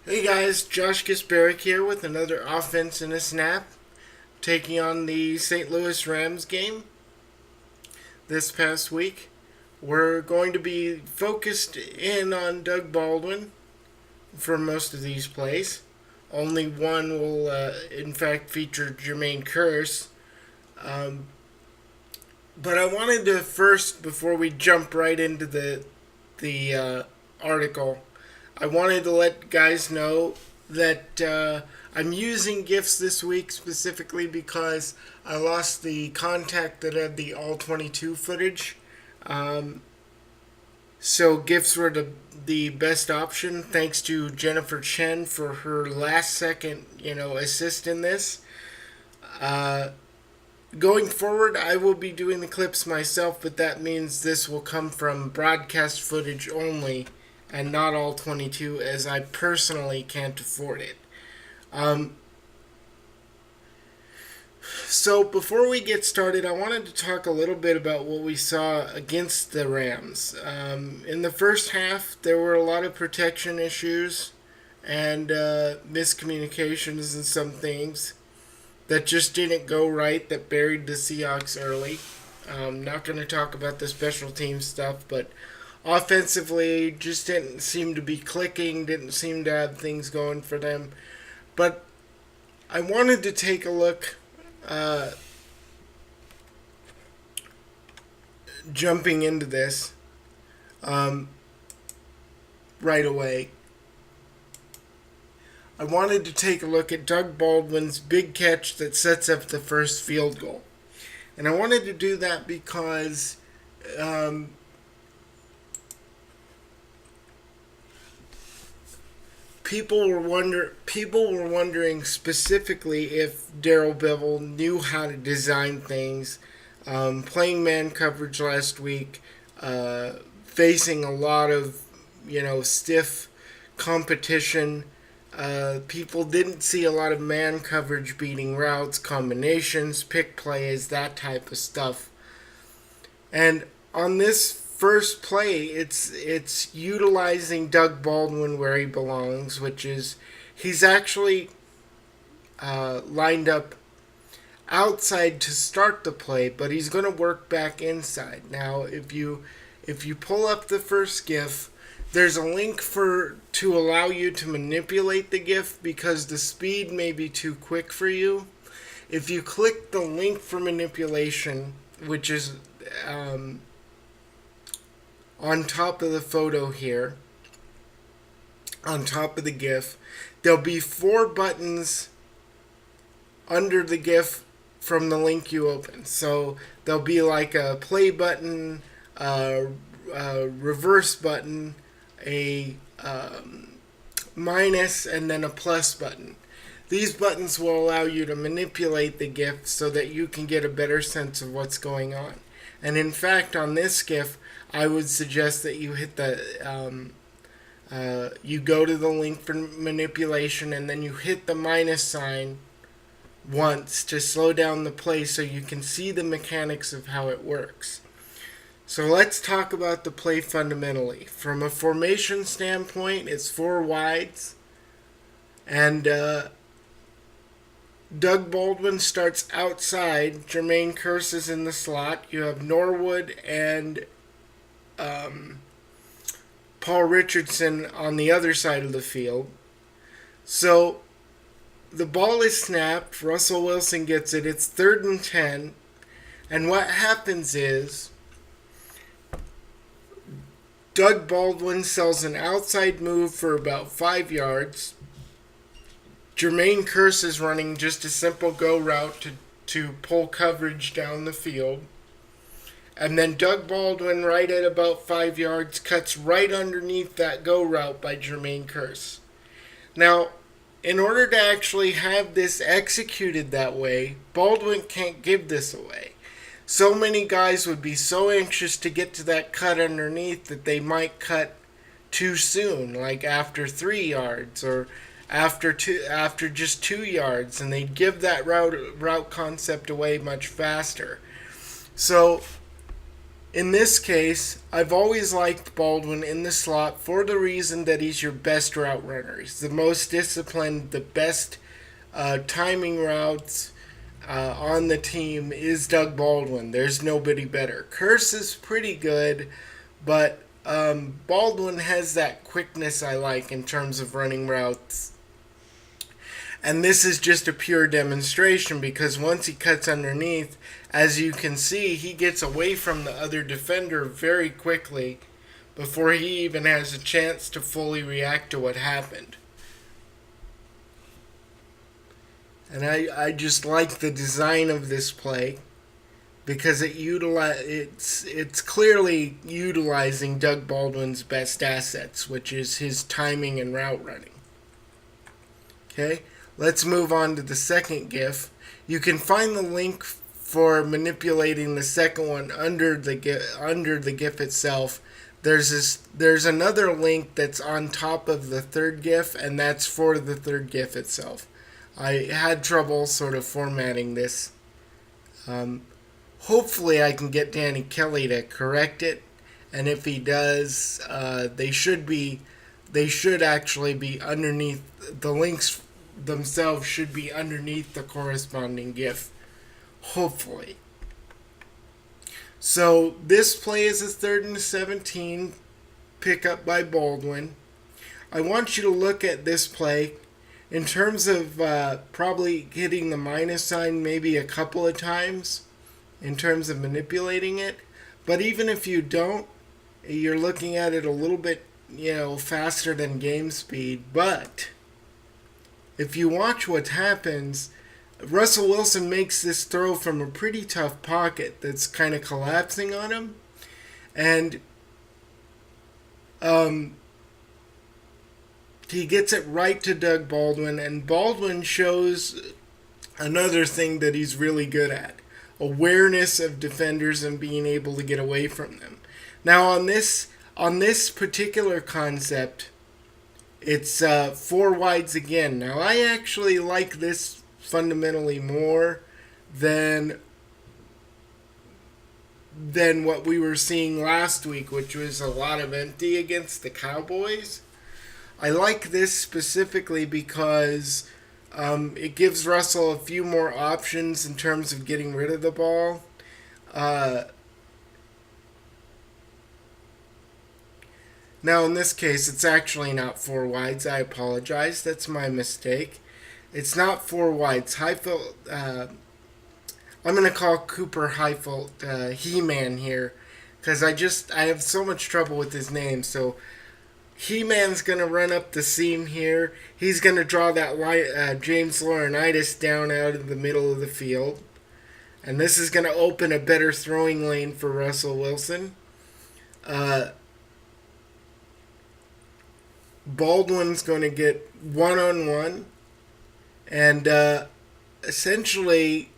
Hey guys, Josh Gisberick here with another offense in a snap, taking on the St. Louis Rams game this past week. We're going to be focused in on Doug Baldwin for most of these plays. Only one will, in fact, feature Jermaine Kearse. Um, but I wanted to first, before we jump right into the article, I wanted to let guys know that I'm using GIFs this week specifically because I lost the contact that had the all 22 footage. Um, so GIFs were the best option. Thanks to Jennifer Chen for her last second, assist in this. Uh, Going forward, I will be doing the clips myself, but that means this will come from broadcast footage only and not all 22, as I personally can't afford it. Um, so, before we get started, I wanted to talk a little bit about what we saw against the Rams. In the first half, there were a lot of protection issues and miscommunications and some things that just didn't go right, that buried the Seahawks early. Not going to talk about the special team stuff, but offensively just didn't seem to be clicking, didn't seem to have things going for them. But I wanted to take a look, uh, jumping into this um, right away. I wanted to take a look at Doug Baldwin's big catch that sets up the first field goal. And I wanted to do that because people were wondering specifically if Darrell Bevell knew how to design things. Playing man coverage last week, facing a lot of stiff competition. People didn't see a lot of man coverage beating routes, combinations, pick plays, that type of stuff. And on this first play, it's utilizing Doug Baldwin where he belongs, which is he's actually lined up outside to start the play, but he's going to work back inside. Now, if you pull up the first GIF, there's a link to allow you to manipulate the GIF because the speed may be too quick for you. If you click the link for manipulation, which is on top of the photo here, on top of the GIF, there'll be 4 buttons under the GIF from the link you open. So there'll be like a play button, a reverse button, a minus, and then a plus button. These buttons will allow you to manipulate the GIF so that you can get a better sense of what's going on. And in fact, on this GIF, I would suggest that you hit you go to the link for manipulation and then you hit the minus sign once to slow down the play so you can see the mechanics of how it works. So let's talk about the play fundamentally. From a formation standpoint, it's 4 wides. And Doug Baldwin starts outside. Jermaine Kearse is in the slot. You have Norwood and Paul Richardson on the other side of the field. So the ball is snapped. Russell Wilson gets it. It's 3rd and 10. And what happens is Doug Baldwin sells an outside move for about 5 yards. Jermaine Kearse is running just a simple go route to pull coverage down the field. And then Doug Baldwin, right at about 5 yards, cuts right underneath that go route by Jermaine Kearse. Now, in order to actually have this executed that way, Baldwin can't give this away. So many guys would be so anxious to get to that cut underneath that they might cut too soon, like after 3 yards or after just 2 yards, and they'd give that route concept away much faster. So In this case, I've always liked Baldwin in the slot for the reason that he's your best route runner. He's the most disciplined, the best timing routes on the team is Doug Baldwin. There's nobody better. Curse is pretty good, but Baldwin has that quickness I like in terms of running routes. And this is just a pure demonstration because once he cuts underneath, as you can see, he gets away from the other defender very quickly before he even has a chance to fully react to what happened. And I just like the design of this play because it's clearly utilizing Doug Baldwin's best assets, which is his timing and route running. Okay, let's move on to the second GIF. You can find the link for manipulating the second one under the GIF itself. There's another link that's on top of the third GIF, and that's for the third GIF itself. I had trouble sort of formatting this. Hopefully I can get Danny Kelly to correct it, and if he does, they should actually be underneath, the links themselves should be underneath the corresponding GIF. Hopefully. So this play is a 3rd and 17 pickup by Baldwin. I want you to look at this play in terms of probably hitting the minus sign maybe a couple of times in terms of manipulating it. But even if you don't, you're looking at it a little bit, faster than game speed. But if you watch what happens, Russell Wilson makes this throw from a pretty tough pocket that's kind of collapsing on him. And he gets it right to Doug Baldwin, and Baldwin shows another thing that he's really good at: awareness of defenders and being able to get away from them. Now on this particular concept, it's 4 wides again. Now I actually like this fundamentally more than what we were seeing last week, which was a lot of empty against the Cowboys. I like this specifically because it gives Russell a few more options in terms of getting rid of the ball. Now in this case, it's actually not 4 wides. I apologize. That's my mistake. It's not 4 wides. Heifeld, I'm going to call Cooper Heifeld He-Man here because I have so much trouble with his name. So He-Man's going to run up the seam here. He's going to draw that James Laurinaitis down out of the middle of the field. And this is going to open a better throwing lane for Russell Wilson. Baldwin's going to get one-on-one. And essentially,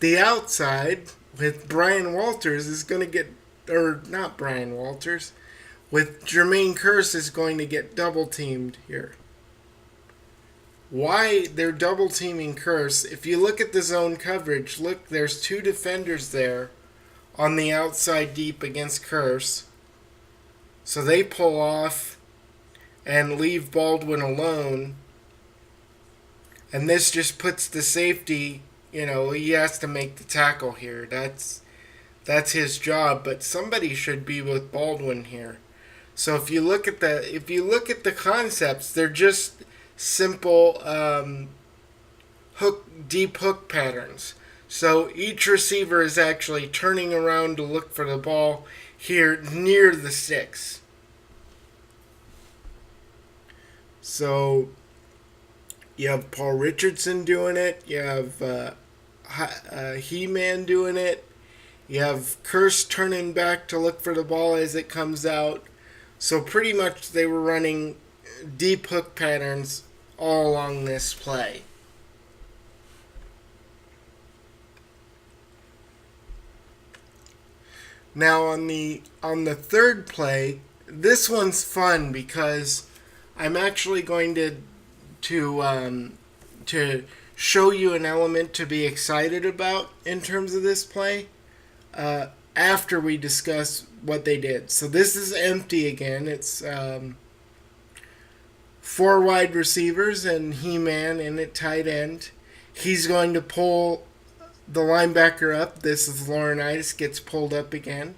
the outside with Brian Walters is going to get, or not Brian Walters, with Jermaine Kearse is going to get double teamed here. Why they're double teaming Kearse? If you look at the zone coverage, look, there's 2 defenders there on the outside deep against Kearse. So they pull off and leave Baldwin alone. And this just puts the safety, he has to make the tackle here. That's his job, but somebody should be with Baldwin here. So if you look at the concepts, they're just simple deep hook patterns. So each receiver is actually turning around to look for the ball here near the sticks. So you have Paul Richardson doing it. You have He-Man doing it. You have Kearse turning back to look for the ball as it comes out. So pretty much they were running deep hook patterns all along this play. Now on the third play, this one's fun because I'm actually going to show you an element to be excited about in terms of this play. after we discuss what they did. So this is empty again. It's 4 wide receivers and He-Man in at tight end. He's going to pull the linebacker up. This is Laurinaitis, gets pulled up again.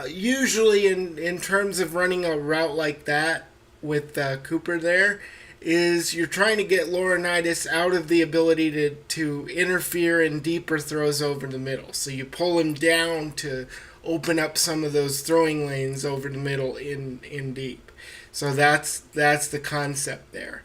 Usually in terms of running a route like that with Cooper there, is you're trying to get Laurinaitis out of the ability to interfere in deeper throws over the middle. So you pull him down to open up some of those throwing lanes over the middle in deep. So that's the concept there.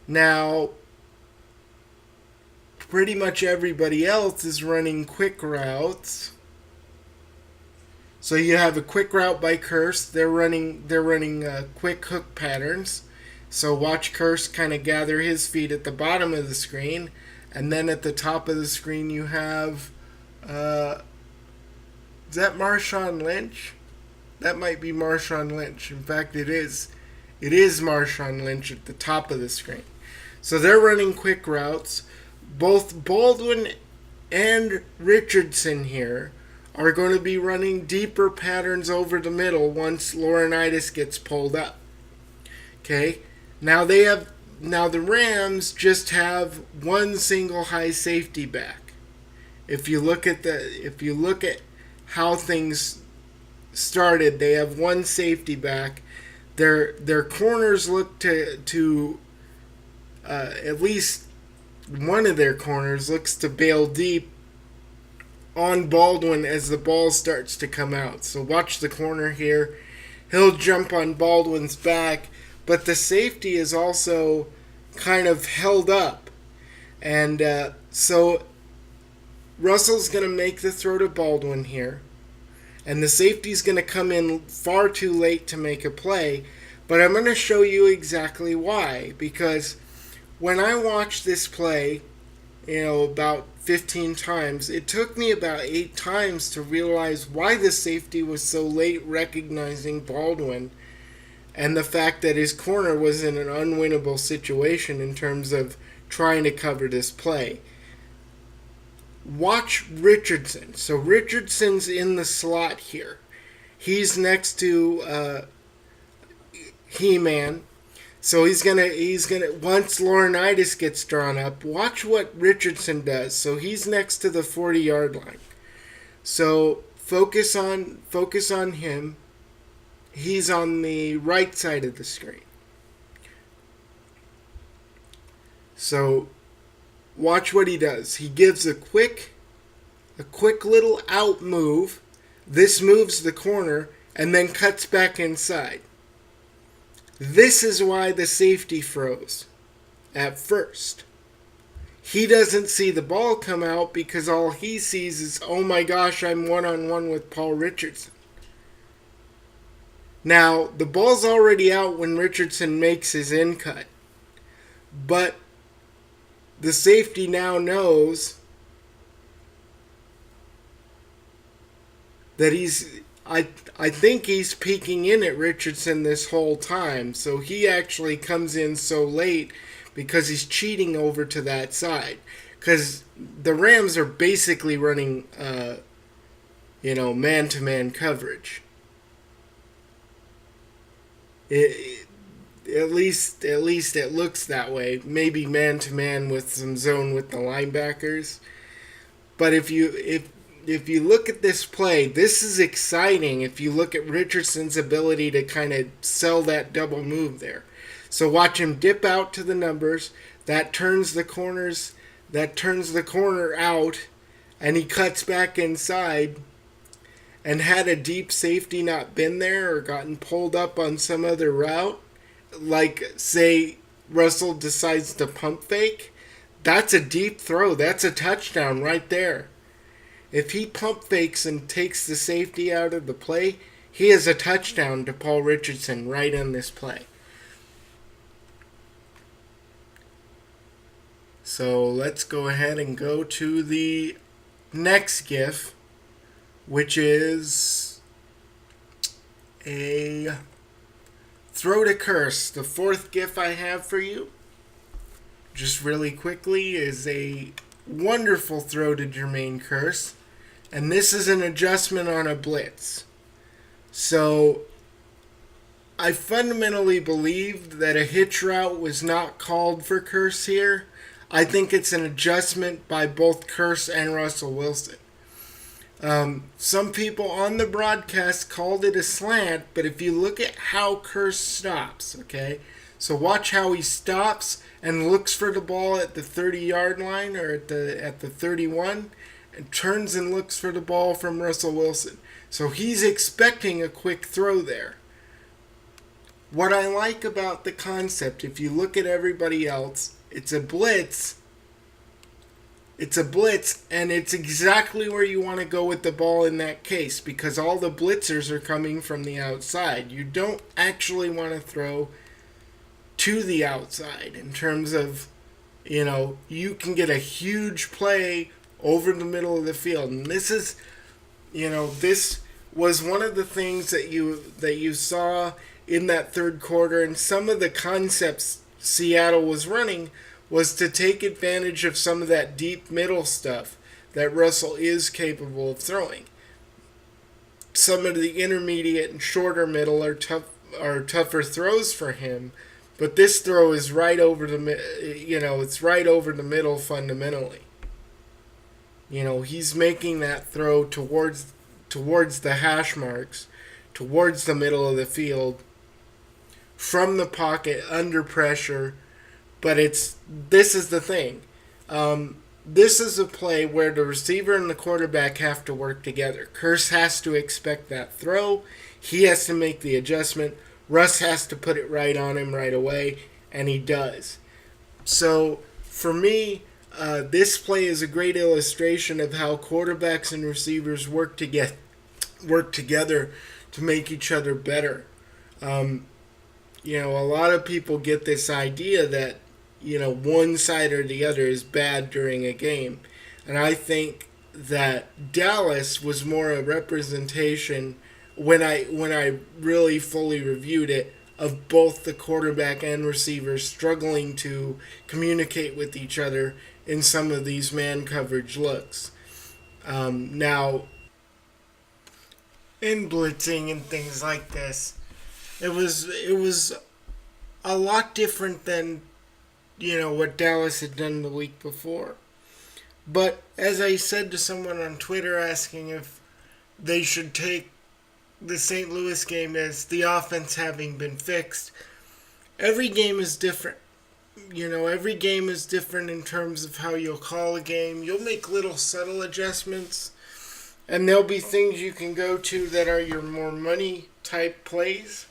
Now, pretty much everybody else is running quick routes. So you have a quick route by Curse. They're running quick hook patterns. So watch Curse kind of gather his feet at the bottom of the screen, and then at the top of the screen you have, is that Marshawn Lynch? That might be Marshawn Lynch. In fact, it is. It is Marshawn Lynch at the top of the screen. So they're running quick routes. Both Baldwin and Richardson here are going to be running deeper patterns over the middle once Laurinaitis gets pulled up. Okay? Now the Rams just have one single high safety back. If you look at how things started, they have one safety back. Their corners look to at least one of their corners looks to bail deep on Baldwin as the ball starts to come out. So watch the corner here. He'll jump on Baldwin's back, but the safety is also kind of held up. And so Russell's going to make the throw to Baldwin here. And the safety's going to come in far too late to make a play. But I'm going to show you exactly why. Because when I watched this play, about 15 times, it took me about 8 times to realize why the safety was so late recognizing Baldwin, and the fact that his corner was in an unwinnable situation in terms of trying to cover this play. Watch Richardson. So Richardson's in the slot here. He's next to He-Man. So he's gonna once Laurinaitis gets drawn up, watch what Richardson does. So he's next to the 40-yard line. So focus on him. He's on the right side of the screen. So watch what he does. He gives a quick little out move. This moves the corner and then cuts back inside. This is why the safety froze at first. He doesn't see the ball come out because all he sees is, oh my gosh, I'm one-on-one with Paul Richardson. Now, the ball's already out when Richardson makes his in cut. But the safety now knows that I think he's peeking in at Richardson this whole time. So he actually comes in so late because he's cheating over to that side. Because the Rams are basically running, man-to-man coverage. At least it looks that way. Maybe man-to-man with some zone with the linebackers. But if you look at this play, this is exciting if you look at Richardson's ability to kind of sell that double move there. So watch him dip out to the numbers. That turns the corner out, and he cuts back inside. And had a deep safety not been there or gotten pulled up on some other route, like, say, Russell decides to pump fake, that's a deep throw. That's a touchdown right there. If he pump fakes and takes the safety out of the play, he has a touchdown to Paul Richardson right on this play. So let's go ahead and go to the next GIF, which is a throw to Curse. The fourth GIF I have for you, just really quickly, is a wonderful throw to Jermaine Curse. And this is an adjustment on a blitz. So I fundamentally believe that a hitch route was not called for Curse here. I think it's an adjustment by both Curse and Russell Wilson. Some people on the broadcast called it a slant, but if you look at how Curse stops, okay? So watch how he stops and looks for the ball at the 30-yard line or at the 31 and turns and looks for the ball from Russell Wilson. So he's expecting a quick throw there. What I like about the concept, if you look at everybody else, it's a blitz. It's a blitz, and it's exactly where you want to go with the ball in that case because all the blitzers are coming from the outside. You don't actually want to throw to the outside in terms of, you can get a huge play over the middle of the field. And this is, this was one of the things that you saw in that third quarter, and some of the concepts Seattle was running was to take advantage of some of that deep middle stuff that Russell is capable of throwing. Some of the intermediate and shorter middle are tougher throws for him, but this throw is right over it's right over the middle fundamentally. He's making that throw towards the hash marks, towards the middle of the field, from the pocket, under pressure. But this is the thing. This is a play where the receiver and the quarterback have to work together. Curse has to expect that throw. He has to make the adjustment. Russ has to put it right on him right away, and he does. So, for me, this play is a great illustration of how quarterbacks and receivers work together to make each other better. A lot of people get this idea that one side or the other is bad during a game. And I think that Dallas was more a representation, when I really fully reviewed it, of both the quarterback and receivers struggling to communicate with each other in some of these man coverage looks. Now, in blitzing and things like this, it was a lot different than what Dallas had done the week before. But as I said to someone on Twitter asking if they should take the St. Louis game as the offense having been fixed, every game is different. Every game is different in terms of how you'll call a game. You'll make little subtle adjustments, and there'll be things you can go to that are your more money type plays.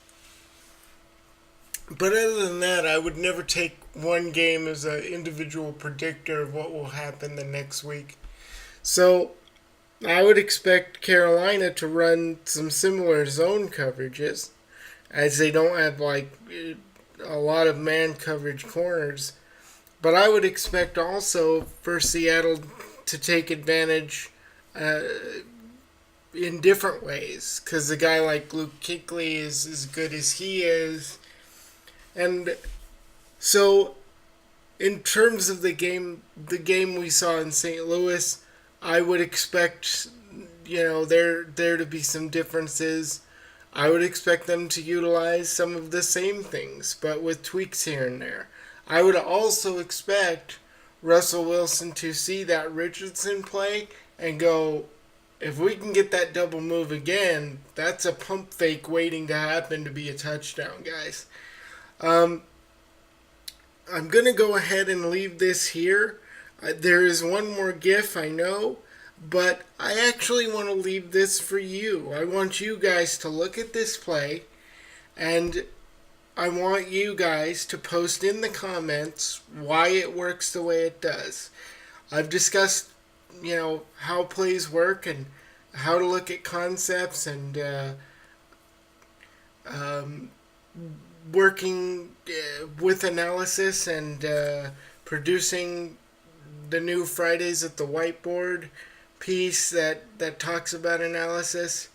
But other than that, I would never take one game as an individual predictor of what will happen the next week. So I would expect Carolina to run some similar zone coverages, as they don't have a lot of man coverage corners. But I would expect also for Seattle to take advantage in different ways, because a guy like Luke Kuechly is as good as he is. And so, in terms of the game we saw in St. Louis, I would expect, there to be some differences. I would expect them to utilize some of the same things, but with tweaks here and there. I would also expect Russell Wilson to see that Richardson play and go, if we can get that double move again, that's a pump fake waiting to happen to be a touchdown, guys. I'm going to go ahead and leave this here. There is one more GIF, I know, but I actually want to leave this for you. I want you guys to look at this play, and I want you guys to post in the comments why it works the way it does. I've discussed, how plays work and how to look at concepts and working with analysis and producing the new Fridays at the Whiteboard piece that talks about analysis.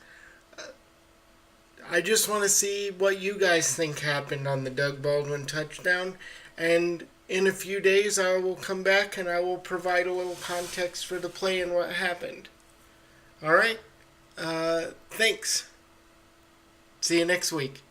I just want to see what you guys think happened on the Doug Baldwin touchdown, and in a few days I will come back and I will provide a little context for the play and what happened. All right. Thanks. See you next week.